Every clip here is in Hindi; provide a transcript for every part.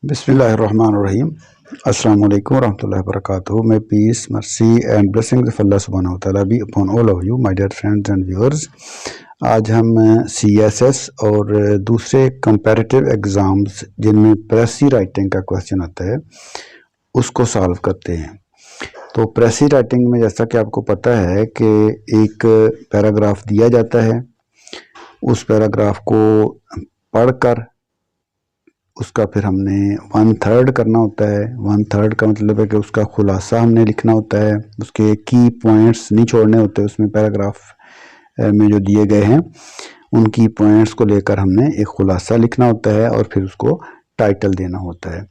बिस्मिल्लाहिर्रहमानिर्रहीम। अस्सलाम वालेकुम रहमतुल्लाहि व बरकातुहू। May peace, mercy and blessings of Allah subhanahu wa ta'ala be upon all of you, my dear friends and viewers। आज हम CSS और दूसरे कंपैरेटिव एग्ज़ाम्स जिनमें प्रेसी राइटिंग का क्वेश्चन आता है उसको सॉल्व करते हैं। तो प्रेसी राइटिंग में जैसा कि आपको पता है कि एक पैराग्राफ दिया जाता है, उस पैराग्राफ को पढ़कर उसका फिर हमने 1/3 करना होता है। 1/3 का मतलब है कि उसका खुलासा हमने लिखना होता है, उसके की पॉइंट्स नहीं छोड़ने होते। उसमें पैराग्राफ में जो दिए गए हैं उन की पॉइंट्स को लेकर हमने एक खुलासा लिखना होता है और फिर उसको टाइटल देना होता है।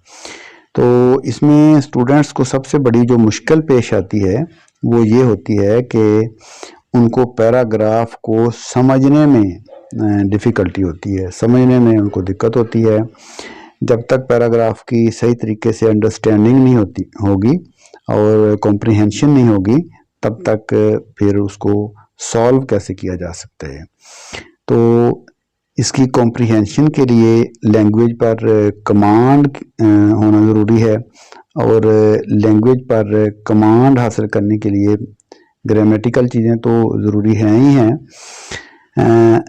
तो इसमें स्टूडेंट्स को सबसे बड़ी जो मुश्किल पेश आती है वो ये होती है कि उनको पैराग्राफ को समझने में डिफ़िकल्टी होती है, समझने में उनको दिक्कत होती है। जब तक पैराग्राफ की सही तरीके से अंडरस्टैंडिंग नहीं होगी और कॉम्प्रिहेंशन नहीं होगी तब तक फिर उसको सॉल्व कैसे किया जा सकता है। तो इसकी कॉम्प्रिहेंशन के लिए लैंग्वेज पर कमांड होना ज़रूरी है और लैंग्वेज पर कमांड हासिल करने के लिए ग्रामेटिकल चीज़ें तो ज़रूरी हैं ही हैं।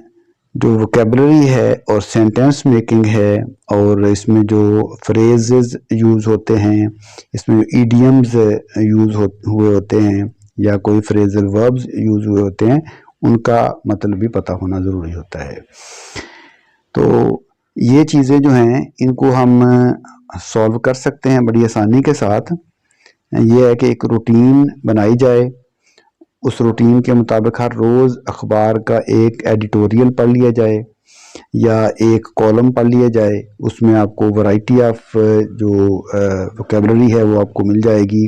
जो वोकेबलरी है और सेंटेंस मेकिंग है और इसमें जो फ्रेजेस यूज़ होते हैं, इसमें ईडियम्स यूज़ हुए होते हैं या कोई फ्रेजल वर्ब्स यूज़ हुए होते हैं, उनका मतलब भी पता होना ज़रूरी होता है। तो ये चीज़ें जो हैं इनको हम सॉल्व कर सकते हैं बड़ी आसानी के साथ। ये है कि एक रूटीन बनाई जाए, उस रूटीन के मुताबिक हर रोज़ अखबार का एक एडिटोरियल पढ़ लिया जाए या एक कॉलम पढ़ लिया जाए। उसमें आपको वैरायटी ऑफ जो वोकेबलरी है वो आपको मिल जाएगी।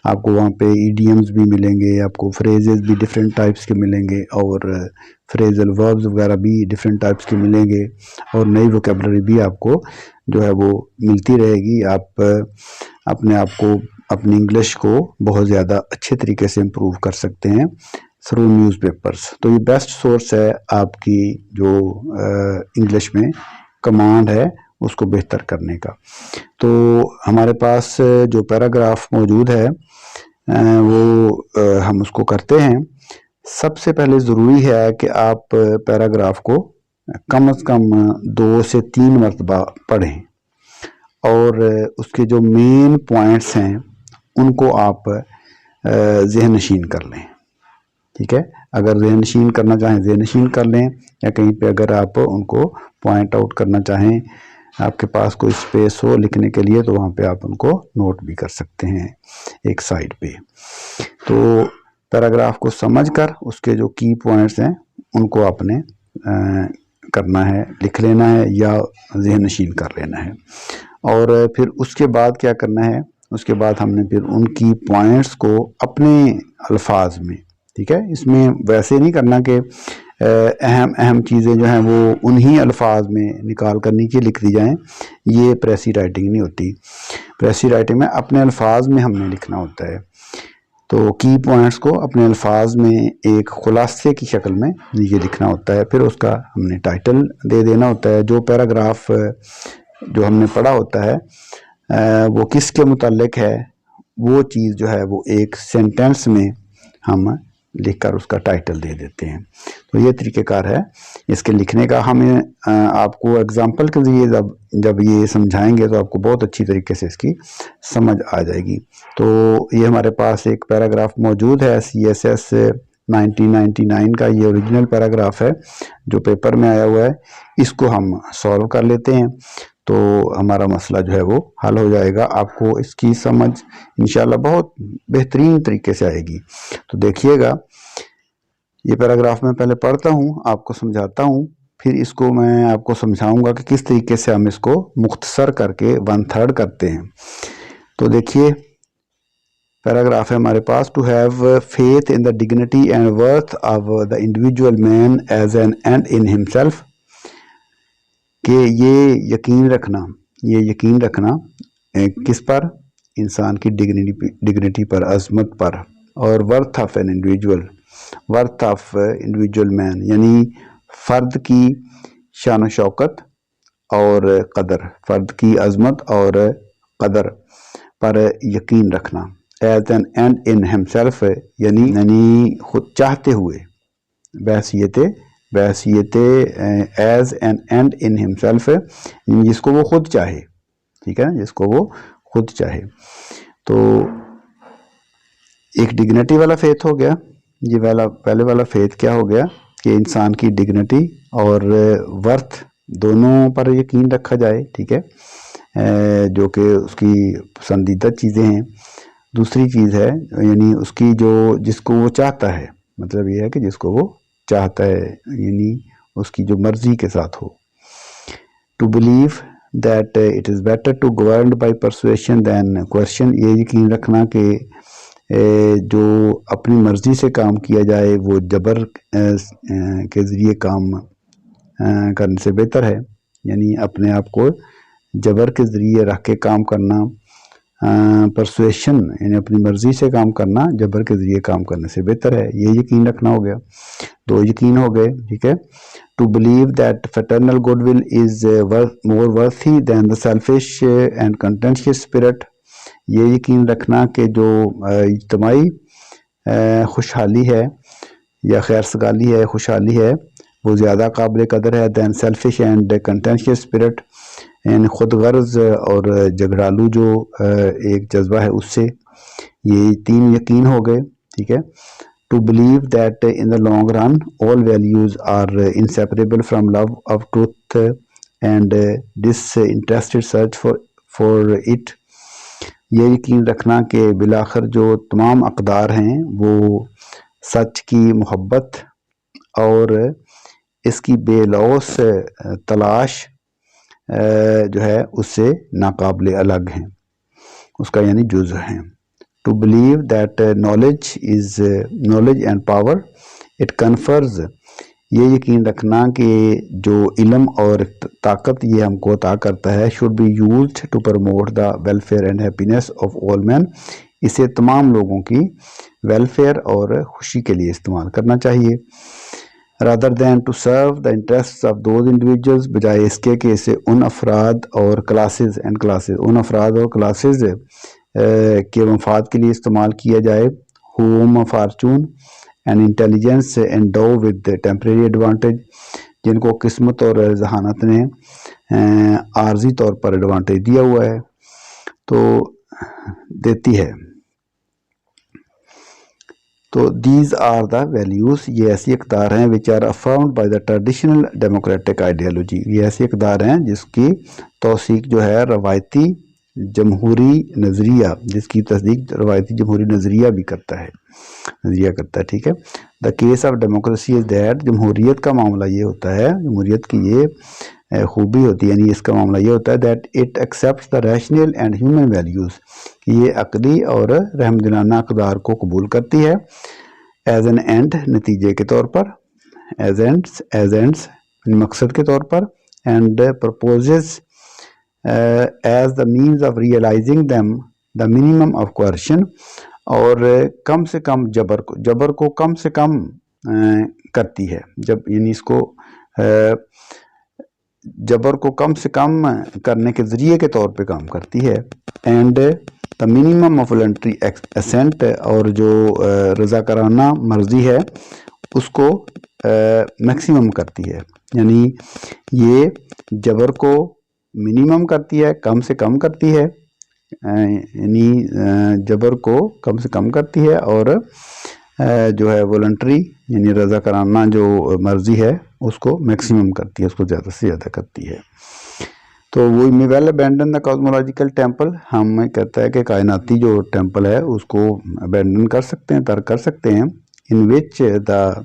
आपको वहाँ पे ईडियम्स भी मिलेंगे, आपको फ्रेजेस भी डिफरेंट टाइप्स के मिलेंगे और फ्रेजल वर्ब्स वगैरह भी डिफरेंट टाइप्स के मिलेंगे और नई वोकेबलरी भी आपको जो है वो मिलती रहेगी। आप अपने आप को, अपनी इंग्लिश को बहुत ज़्यादा अच्छे तरीके से इम्प्रूव कर सकते हैं थ्रू न्यूज़पेपर्स। तो ये बेस्ट सोर्स है आपकी जो इंग्लिश में कमांड है उसको बेहतर करने का। तो हमारे पास जो पैराग्राफ मौजूद है वो हम उसको करते हैं। सबसे पहले ज़रूरी है कि आप पैराग्राफ को कम से कम 2 से 3 मरतबा पढ़ें और उसके जो मेन पॉइंट्स हैं उनको आप ज़हन नशीन कर लें। ठीक है, अगर ज़हन नशीन करना चाहें ज़हन नशीन कर लें या कहीं पे अगर आप उनको पॉइंट आउट करना चाहें, आपके पास कोई स्पेस हो लिखने के लिए तो वहाँ पे आप उनको नोट भी कर सकते हैं एक साइड पे। तो पैराग्राफ को समझकर उसके जो की पॉइंट्स हैं उनको आपने करना है, लिख लेना है या ज़हन नशीन कर लेना है। और फिर उसके बाद क्या करना है, उसके बाद हमने फिर उनकी पॉइंट्स को अपने अल्फाज में, ठीक है, इसमें वैसे नहीं करना कि अहम अहम चीज़ें जो हैं वो उन्हीं अल्फाज में निकाल कर नीचे लिख दी जाएं। ये प्रेसी राइटिंग नहीं होती। प्रेसी राइटिंग में अपने अल्फाज में हमने लिखना होता है। तो की पॉइंट्स को अपने अल्फाज में एक खुलासे की शक्ल में नीचे लिखना होता है, फिर उसका हमने टाइटल दे देना होता है। जो पैराग्राफ जो हमने पढ़ा होता है वो किसके मुताल्लिक है वो चीज़ जो है वो एक सेंटेंस में हम लिखकर उसका टाइटल दे देते हैं। तो ये तरीक़ेकार है इसके लिखने का। हमें आपको एग्जांपल के ज़रिए जब ये समझाएंगे तो आपको बहुत अच्छी तरीके से इसकी समझ आ जाएगी। तो ये हमारे पास एक पैराग्राफ मौजूद है CSS 1999 का, ये ओरिजिनल पैराग्राफ है जो पेपर में आया हुआ है। इसको हम सॉल्व कर लेते हैं तो हमारा मसला जो है वो हल हो जाएगा। आपको इसकी समझ इंशाल्लाह बहुत बेहतरीन तरीके से आएगी। तो देखिएगा, ये पैराग्राफ मैं पहले पढ़ता हूँ, आपको समझाता हूँ, फिर इसको मैं आपको समझाऊंगा कि किस तरीके से हम इसको मुख्तसर करके 1/3 करते हैं। तो देखिए, पैराग्राफ है हमारे पास। To have faith in the dignity and worth of the individual man as an end in himself, कि ये यकीन रखना किस पर, इंसान की डिग्निटी पर, अज़मत पर, और worth of an individual, worth of individual man यानी फ़र्द की शान शौकत और कदर, फ़र्द की अज़मत और कदर पर यकीन रखना। As an end in himself, यानी खुद चाहते हुए, बहसीत as an end in himself, जिसको वो खुद चाहे, ठीक है, जिसको वो खुद चाहे। तो एक डिग्निटी वाला फेथ हो गया, ये वाला पहले वाला फेथ क्या हो गया कि इंसान की डिग्निटी और वर्थ दोनों पर यकीन रखा जाए, ठीक है, जो कि उसकी पसंदीदा चीज़ें हैं। दूसरी चीज़ है यानी उसकी जो जिसको वो चाहता है, मतलब ये है कि जिसको वो चाहता है यानी उसकी जो मर्जी के साथ हो। To believe that it is better to govern by persuasion than question, ये यकीन रखना कि जो अपनी मर्जी से काम किया जाए वो जबर के ज़रिए काम करने से बेहतर है। यानी अपने आप को जबर के ज़रिए रख के काम करना, परसुएशन यानी अपनी मर्जी से काम करना जबर के ज़रिए काम करने से बेहतर है, ये यकीन रखना हो गया। दो यकीन हो गए, ठीक है। To believe that fraternal goodwill is more worthy than the selfish and contentious spirit, ये यकीन रखना कि जो इज्तमाई खुशहाली है या खैर सगाली है, खुशहाली है, वो ज़्यादा काबिल कदर है than selfish and contentious spirit, यानी खुद गर्ज और झगड़ालू जो एक जज्बा है उससे। ये तीन यकीन हो गए, ठीक है। To believe that in the long run all values are inseparable from love of truth and disinterested search for it, ये यकीन रखना कि बिलाखिर जो तमाम अक़दार हैं वो सच की मोहब्बत और इसकी बेलौस तलाश जो है उससे नाकाबिल अलग हैं, उसका यानी जुज़ हैं। To believe that knowledge is knowledge and power it confers, ये यकीन रखना कि जो इल्म और ताकत ये हमको अता करता है, should be used to promote the welfare and happiness of all man, इसे तमाम लोगों की वेलफेयर और खुशी के लिए इस्तेमाल करना चाहिए। Rather than to serve the interest of those individuals, बजाय इसके कि इसे उन अफराद और क्लासेस एंड क्लासेस, उन अफराद और क्लासेस के मफाद के लिए इस्तेमाल किया जाए, हुम Fortune and intelligence endo with temporary advantage, जिनको किस्मत और जहानत ने आर्जी तौर पर एडवांटेज दिया हुआ है, तो देती है। तो दीज आर द वैल्यूज़, ये ऐसी अक़दार हैं which are affirmed by the traditional democratic ideology, ये ऐसी अक़दार हैं जिसकी तौसीक जो है रवायती जमहूरी नज़रिया, जिसकी तस्दीक रवायती जमहूरी नज़रिया भी करता है, ठीक है। The case of democracy is that, जमहूरियत का मामला ये होता है, जमहूरियत की ये खूबी होती है, यानी इसका मामला ये होता है that it accepts the rational and human values, कि ये अक़ली और रहमदिलाना अक़दार को कबूल करती है, एज एन एंड नतीजे के तौर पर, एज एंड्स मकसद के तौर पर, and proposes as the means of realising them the minimum of coercion, और कम से कम जबर को कम से कम करती है, जब यानी इसको जबर को कम से कम करने के ज़रिए के तौर पे काम करती है। And the minimum of voluntary assent, और जो रज़ाकाराना मर्ज़ी है उसको मैक्सिमम करती है, यानी ये जबर को मिनिमम करती है, कम से कम करती है, यानी जबर को कम से कम करती है, और जो है वॉलंटरी यानी रज़ाकाराना जो मर्ज़ी है उसको मैक्सिमम करती है, उसको ज़्यादा से ज़्यादा करती है। तो वो मे well abandon the cosmological temple, हम कहता है कि कायनाती जो टेम्पल है उसको अबैंडन कर सकते हैं, तर्क कर सकते हैं, in which the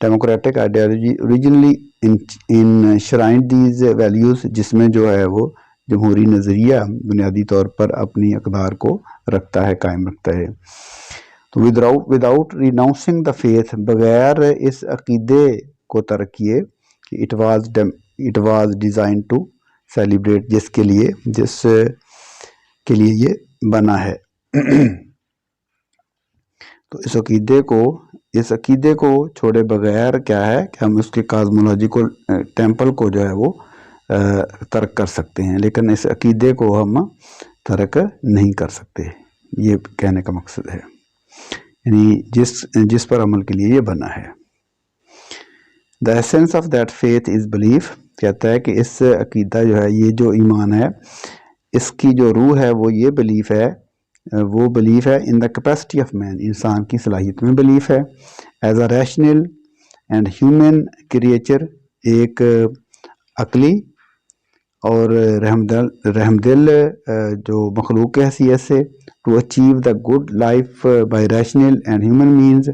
democratic ideology originally enshrined these values, जिसमें जो है वो जमहूरी नज़रिया बुनियादी तौर पर अपनी अक़दार को रखता है, कायम रखता है। तो विदाउट रिनाउंसिंग द फेथ, बगैर इस अक़ीदे को तर्क किए कि it was design to celebrate, जिस के लिए ये बना है। तो इस अक़ीदे को छोड़े बगैर क्या है कि हम उसके कॉस्मोलॉजिकल टेम्पल को जो है वो तर्क कर सकते हैं, लेकिन इस अकीदे को हम तर्क नहीं कर सकते। ये कहने का मकसद है, यानी जिस पर अमल के लिए ये बना है। The essence of that faith is belief, कहता है कि इस अकीदा जो है, ये जो ईमान है, इसकी जो रूह है वो ये बिलीफ है, वो बिलीफ है in the capacity of man, इंसान की सलाहियत में बिलीफ है, as a rational and human creature, एक अकली और रहमदिल जो मखलूक की हैसियत से, to achieve the good life by rational and human means,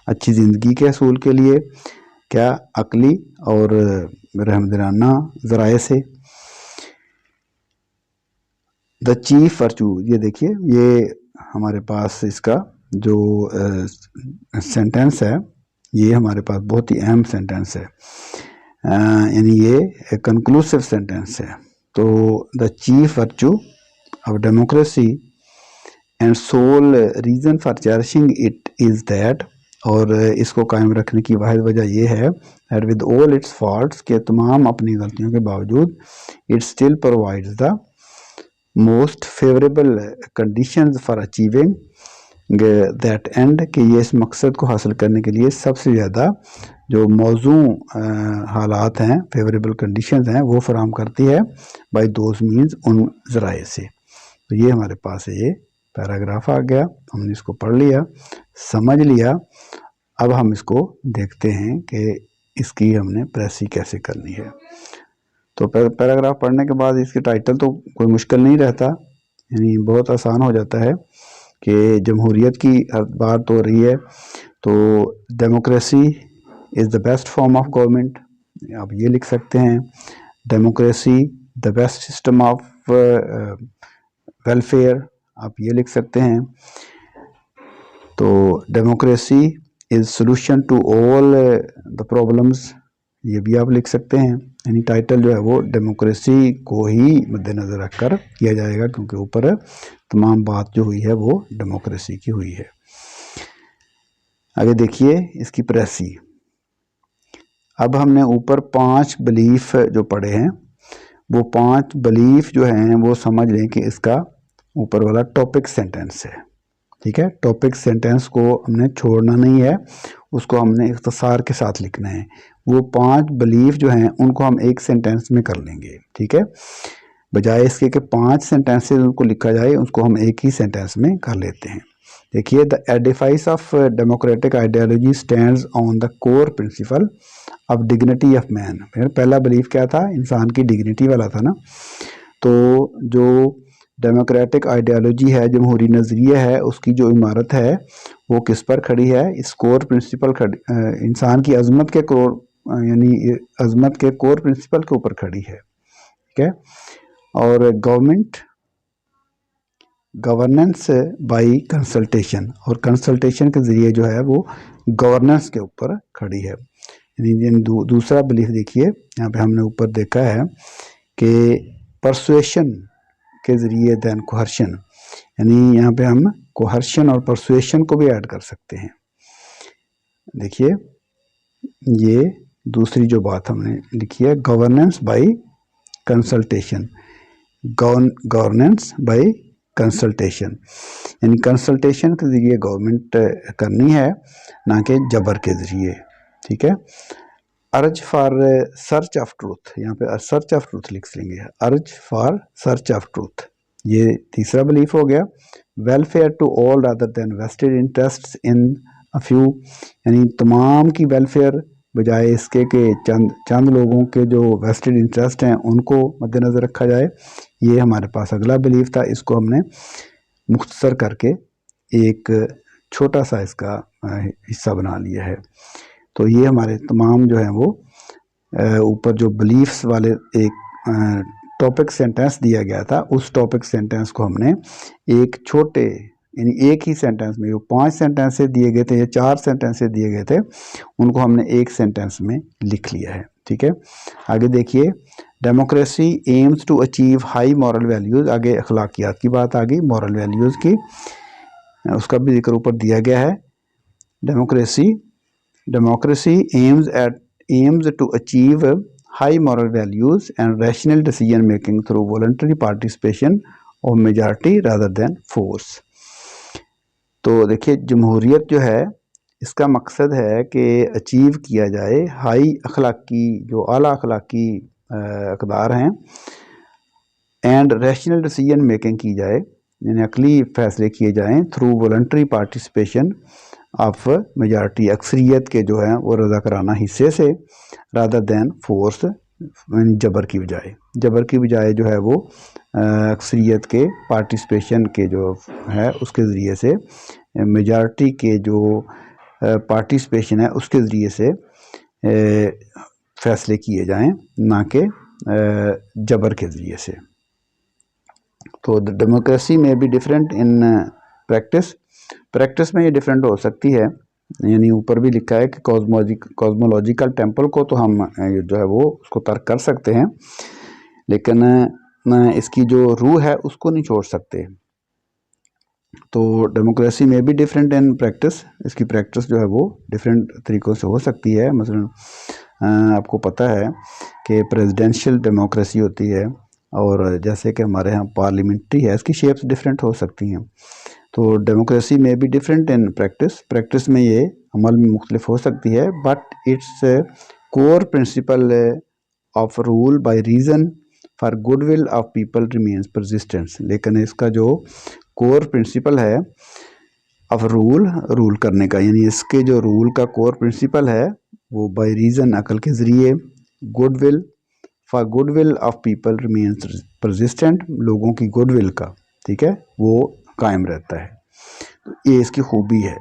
अच्छी ज़िंदगी के असूल के लिए क्या अकली और रहमदिलाना ज़राए से। द चीफ वर्चू, ये देखिए, ये हमारे पास इसका जो सेंटेंस है, ये हमारे पास बहुत ही अहम सेंटेंस है, यानी ये कंक्लूसिव सेंटेंस है। तो the chief virtue of democracy and soul reason for cherishing it is that, और इसको कायम रखने की वाहिद वजह यह है that with all it's faults, के तमाम अपनी गलतियों के बावजूद, it still provides the most favourable conditions for achieving that and, कि ये इस मकसद को हासिल करने के लिए सबसे ज़्यादा जो मौजू हालात हैं, फेवरेबल कंडीशंस हैं, वो फराहम करती है बाय दोज मीन्स, उन ज़राए से। तो ये हमारे पास ये पैराग्राफ आ गया, हमने इसको पढ़ लिया, समझ लिया। अब हम इसको देखते हैं कि इसकी हमने प्रेसी कैसे करनी है। तो पैराग्राफ पढ़ने के बाद इसकी टाइटल तो कोई मुश्किल नहीं रहता, यानी बहुत आसान हो जाता है कि जमहूरियत की बात हो रही है, तो democracy is the best form of government, आप ये लिख सकते हैं। Democracy the best system of welfare, आप ये लिख सकते हैं। तो democracy is solution to all the problems, ये भी आप लिख सकते हैं। यानी टाइटल जो है वो डेमोक्रेसी को ही मद्देनज़र रखकर किया जाएगा, क्योंकि ऊपर तमाम बात जो हुई है वो डेमोक्रेसी की हुई है। आगे देखिए इसकी प्रेसी। अब हमने ऊपर 5 बिलीफ जो पढ़े हैं, वो 5 बिलीफ जो हैं वो समझ लें कि इसका ऊपर वाला टॉपिक सेंटेंस है, ठीक है। टॉपिक सेंटेंस को हमने छोड़ना नहीं है, उसको हमने इख्तिसार के साथ लिखना है। वो 5 बिलीफ जो हैं उनको हम एक सेंटेंस में कर लेंगे, ठीक है। बजाय इसके कि 5 सेंटेंसेस उनको लिखा जाए, उसको हम एक ही सेंटेंस में कर लेते हैं। देखिए, the edifice of democratic ideology stands on the core principle of dignity of man. फिर पहला बिलीफ क्या था? इंसान की डिग्निटी वाला था ना। तो जो डेमोक्रेटिक आइडियोलॉजी है, जमहूरी नज़रिया है, उसकी जो इमारत है वो किस पर खड़ी है? इस कोर प्रिंसिपल इंसान की अजमत के कोर, यानी अजमत के कोर प्रिंसिपल के ऊपर खड़ी है, ठीक है। और गवर्नेंस बाई कंसल्टेशन, और कंसल्टेशन के ज़रिए जो है वो गवर्नेंस के ऊपर खड़ी है। यानी दूसरा बिलीफ देखिए, यहाँ पे हमने ऊपर देखा है कि परसुएशन के ज़रिए दैन कोहर्शन, यानी यहाँ पे हम कोहर्शन और परसुएशन को भी ऐड कर सकते हैं। देखिए, ये दूसरी जो बात हमने लिखी है, governance by consultation, governance by consultation, यानी कंसल्टेशन के ज़रिए गवर्नमेंट करनी है, ना कि जबर के ज़रिए, ठीक है। अर्ज फॉर सर्च ऑफ ट्रूथ, यहाँ पे सर्च ऑफ ट्रूथ लिख लेंगे, अर्ज फॉर सर्च ऑफ ट्रूथ, ये तीसरा बिलीफ हो गया। Welfare to all rather than vested interests in a few, यानी तमाम की वेलफेयर बजाय इसके कि चंद लोगों के जो वेस्टेड इंटरेस्ट हैं उनको मद्देनज़र रखा जाए। ये हमारे पास अगला बिलीफ था, इसको हमने मुख्तसर करके एक छोटा सा इसका हिस्सा बना लिया है। तो ये हमारे तमाम जो हैं वो ऊपर जो बिलीफ्स वाले एक टॉपिक सेंटेंस दिया गया था, उस टॉपिक सेंटेंस को हमने एक छोटे, यानी एक ही सेंटेंस में, जो 5 सेंटेंसेस दिए गए थे या 4 सेंटेंसेस दिए गए थे, उनको हमने एक सेंटेंस में लिख लिया है, ठीक है। आगे देखिए, democracy aims to achieve high moral values, आगे अखलाकियात की बात आ गई, मॉरल वैल्यूज़ की, उसका भी जिक्र ऊपर दिया गया है। Democracy aims to achieve high moral values and rational decision making through voluntary participation of majority rather than force। तो देखिए जमहूरियत जो है इसका मकसद है कि अचीव किया जाए हाई अखलाकी जो आला अखलाकी अक़दार हैं एंड रैशनल डिसीजन मेकिंग की जाए यानी अकली फ़ैसले किए जाएं through voluntary participation of majority अक्सरियत के जो हैं वो रज़ा कराना हिस्से से रादर दैन फोर्स जबर की बजाय जो है वो अक्सरियत के पार्टिसिपेशन के जो है उसके ज़रिए से मेजॉरिटी के जो पार्टिसिपेशन है उसके ज़रिए से फ़ैसले किए जाएं ना कि जबर के ज़रिए से। तो डेमोक्रेसी में भी डिफरेंट इन प्रैक्टिस में ये डिफरेंट हो सकती है, यानी ऊपर भी लिखा है कि कॉस्मोलॉजिकल टेम्पल को तो हम जो है वो उसको तर्क कर सकते हैं, लेकिन इसकी जो रूह है उसको नहीं छोड़ सकते। तो डेमोक्रेसी में भी डिफरेंट इन प्रैक्टिस, इसकी प्रैक्टिस जो है वो डिफरेंट तरीक़ों से हो सकती है। मसलन आपको पता है कि प्रेसिडेंशियल डेमोक्रेसी होती है और जैसे कि हमारे यहाँ पार्लियामेंट्री है, इसकी शेप्स डिफरेंट हो सकती हैं। तो डेमोक्रेसी में भी डिफरेंट इन प्रैक्टिस में ये अमल में मुख्तलिफ हो सकती है, but its core principle of rule by reason for goodwill of people remains persistence. लेकिन इसका जो कोर प्रिंसिपल है ऑफ रूल करने का, यानी इसके जो रूल का कोर प्रिंसिपल है वो बाय रीज़न अकल के ज़रिए, goodwill for goodwill of people remains persistent लोगों की गुडविल का, ठीक है, वो कायम रहता है। तो ये इसकी खूबी है।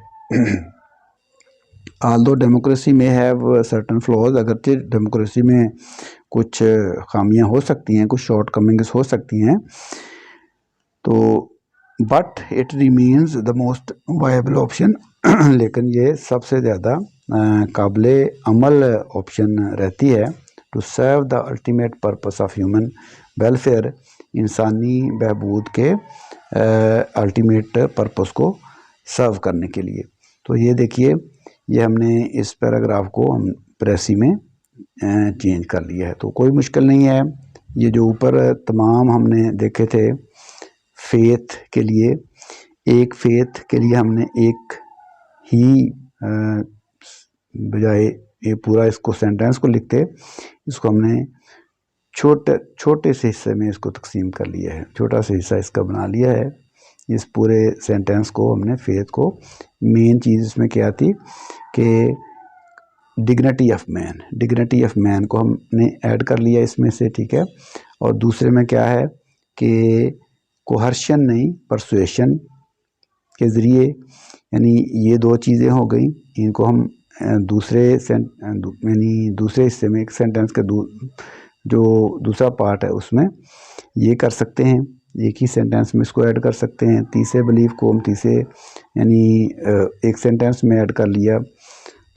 आल्दो डेमोक्रेसी में हैव सर्टन फ्लॉज, अगरचे डेमोक्रेसी में कुछ खामियां हो सकती हैं, कुछ शॉर्ट कमिंग्स हो सकती हैं, तो but it remains the most viable option लेकिन ये सबसे ज़्यादा काबिल अमल ऑप्शन रहती है to serve the ultimate purpose of human welfare, इंसानी बहबूद के अल्टीमेट पर्पस को सर्व करने के लिए। तो ये देखिए, ये हमने इस पैराग्राफ को हम प्रेसी में चेंज कर लिया है, तो कोई मुश्किल नहीं है। ये जो ऊपर तमाम हमने देखे थे फेथ के लिए, एक फेथ के लिए हमने एक ही बजाय ये पूरा इसको सेंटेंस को लिखते, इसको हमने छोटे से हिस्से में इसको तकसीम कर लिया है, छोटा सा हिस्सा इसका बना लिया है। इस पूरे सेंटेंस को हमने फेथ को, मेन चीज़ इसमें क्या थी कि डिग्निटी ऑफ मैन को हमने ऐड कर लिया इसमें से, ठीक है। और दूसरे में क्या है कि कोहर्शन नहीं परसुएशन के ज़रिए, यानी ये दो चीज़ें हो गई, इनको हम दूसरे हिस्से में एक सेंटेंस का जो दूसरा पार्ट है उसमें ये कर सकते हैं, एक ही सेंटेंस में इसको ऐड कर सकते हैं। तीसरे बिलीफ को हम यानी एक सेंटेंस में ऐड कर लिया,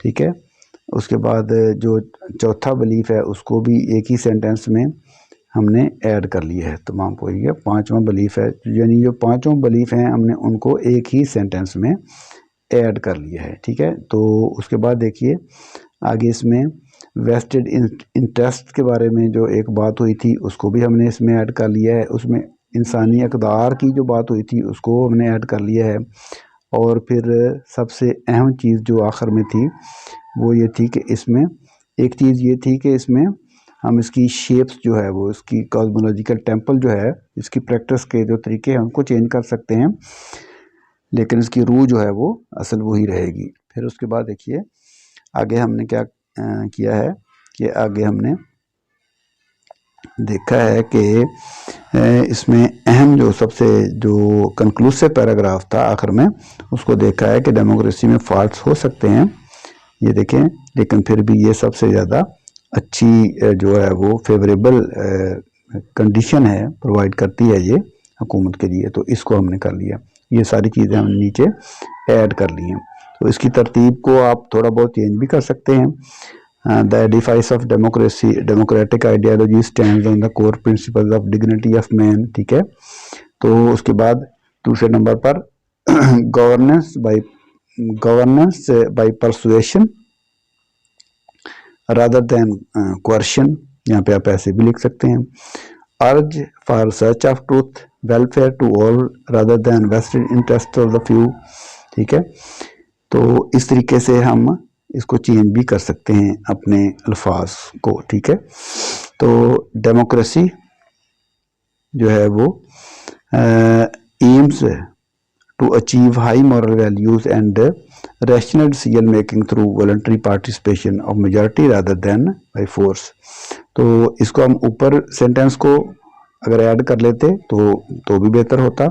ठीक है। उसके बाद जो चौथा बिलीफ है उसको भी एक ही सेंटेंस में हमने ऐड कर लिया है, तमाम को ये पांचवा बिलीफ है, यानी जो पांचों बिलीफ हैं हमने उनको एक ही सेंटेंस में ऐड कर लिया है, ठीक है। तो उसके बाद देखिए आगे इसमें वेस्टेड इंटरेस्ट के बारे में जो एक बात हुई थी उसको भी हमने इसमें ऐड कर लिया है, उसमें इंसानी अक़दार की जो बात हुई थी उसको हमने ऐड कर लिया है। और फिर सबसे अहम चीज़ जो आखिर में थी वो ये थी कि इसमें एक चीज़ ये थी कि इसमें हम इसकी शेप्स जो है वो, इसकी कॉस्मोलॉजिकल टेम्पल जो है, इसकी प्रैक्टिस के जो तरीके हैं उनको चेंज कर सकते हैं, लेकिन इसकी रूह जो है वो असल वही रहेगी। फिर उसके बाद देखिए आगे हमने क्या किया है कि आगे हमने देखा है कि इसमें अहम जो सबसे जो कंक्लूसिव पैराग्राफ था आखिर में, उसको देखा है कि डेमोक्रेसी में फॉल्ट्स हो सकते हैं, ये देखें, लेकिन फिर भी ये सबसे ज़्यादा अच्छी जो है वो फेवरेबल कंडीशन है, प्रोवाइड करती है ये हुकूमत के लिए। तो इसको हमने कर लिया, ये सारी चीज़ें हमने नीचे ऐड कर ली हैं। तो इसकी तरतीब को आप थोड़ा बहुत चेंज भी कर सकते हैं। The edifice of democracy democratic ideology stands on the core principles of dignity of man, ठीक है। तो उसके बाद दूसरे नंबर पर governance by persuasion rather than coercion, यहाँ पे आप ऐसे भी लिख सकते हैं, urge for search of truth, welfare to all rather than vested interest of the few. ठीक है, तो इस तरीके से हम इसको चेंज भी कर सकते हैं अपने अल्फाज को। ठीक है, तो डेमोक्रेसी जो है वो aims to achieve high moral values and rational decision making through voluntary participation of majority rather than by force. तो इसको हम ऊपर सेंटेंस को अगर ऐड कर लेते तो भी बेहतर होता,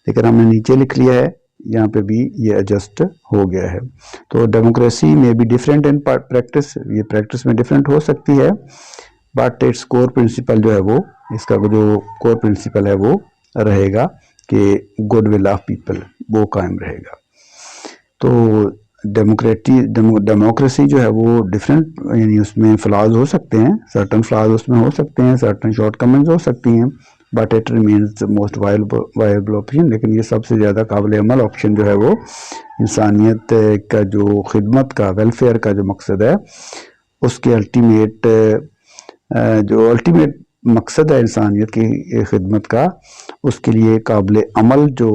लेकिन हमने नीचे लिख लिया है, यहाँ पे भी ये एडजस्ट हो गया है। तो डेमोक्रेसी में भी डिफरेंट इन प्रैक्टिस, ये प्रैक्टिस में डिफरेंट हो सकती है, बट इट्स कोर प्रिंसिपल जो है वो, इसका जो कोर प्रिंसिपल है वो रहेगा कि गुड विल ऑफ पीपल, वो कायम रहेगा। तो डेमोक्रेसी जो है वो डिफरेंट, यानी उसमें फ्लॉज हो सकते हैं, सर्टन फ्लॉज उसमें हो सकते हैं, सर्टन शॉर्टकमिंग्स हो सकती हैं, but it remains the most viable option. लेकिन ये सबसे ज़्यादा काबिल अमल ऑप्शन जो है वो इंसानियत का जो खिदमत का, वेलफेयर का जो मकसद है, उसके जो अल्टीमेट मकसद है इंसानियत की खिदमत का, उसके लिए काबिल अमल जो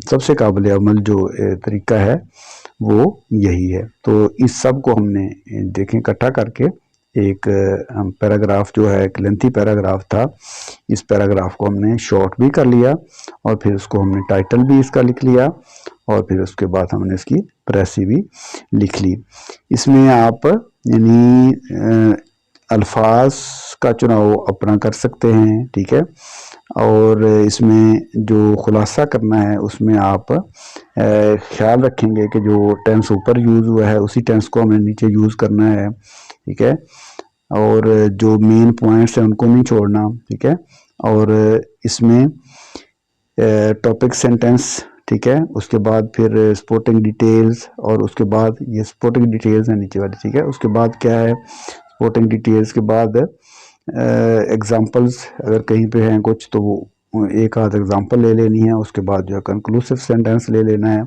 सबसे काबिल अमल जो तरीका है वो यही है। तो इस सब को हमने देखें इकट्ठा करके एक हम पैराग्राफ जो है, एक लेंथी पैराग्राफ था, इस पैराग्राफ को हमने शॉर्ट भी कर लिया और फिर उसको हमने टाइटल भी इसका लिख लिया और फिर उसके बाद हमने इसकी प्रेसी भी लिख ली। इसमें आप यानी अल्फाज का चुनाव अपना कर सकते हैं। ठीक है, और इसमें जो खुलासा करना है उसमें आप ख्याल रखेंगे कि जो टेंस ऊपर यूज़ हुआ है उसी टेंस को हमें नीचे यूज़ करना है। ठीक है, और जो मेन पॉइंट्स हैं उनको नहीं छोड़ना। ठीक है, और इसमें टॉपिक सेंटेंस, ठीक है, उसके बाद फिर स्पोर्टिंग डिटेल्स, और उसके बाद ये स्पोर्टिंग डिटेल्स है नीचे वाली। ठीक है, उसके बाद क्या है, स्पोर्टिंग डिटेल्स के बाद एग्जांपल्स अगर कहीं पे हैं कुछ तो वो एक आध एग्जांपल ले लेनी है, उसके बाद जो है कंक्लूसिव सेंटेंस ले लेना है,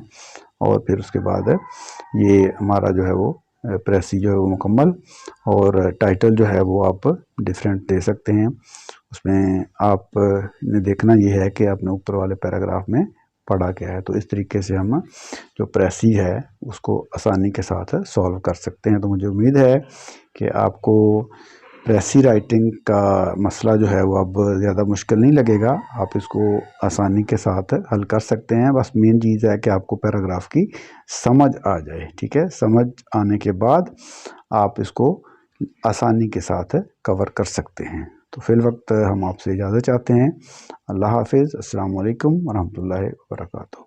और फिर उसके बाद ये हमारा जो है वो प्रेसी जो है वो मुकम्मल। और टाइटल जो है वो आप डिफरेंट दे सकते हैं, उसमें आप ने देखना ये है कि आपने ऊपर वाले पैराग्राफ में पढ़ा क्या है। तो इस तरीके से हम जो प्रेसी है उसको आसानी के साथ सॉल्व कर सकते हैं। तो मुझे उम्मीद है कि आपको प्रेसी राइटिंग का मसला जो है वो अब ज़्यादा मुश्किल नहीं लगेगा, आप इसको आसानी के साथ हल कर सकते हैं। बस मेन चीज़ है कि आपको पैराग्राफ की समझ आ जाए। ठीक है, समझ आने के बाद आप इसको आसानी के साथ कवर कर सकते हैं। तो फिल वक्त हम आपसे इजाज़त चाहते हैं। अल्लाह हाफिज़, अस्सलाम वालेकुम वरहमतुल्लाहि वबरकातुहू।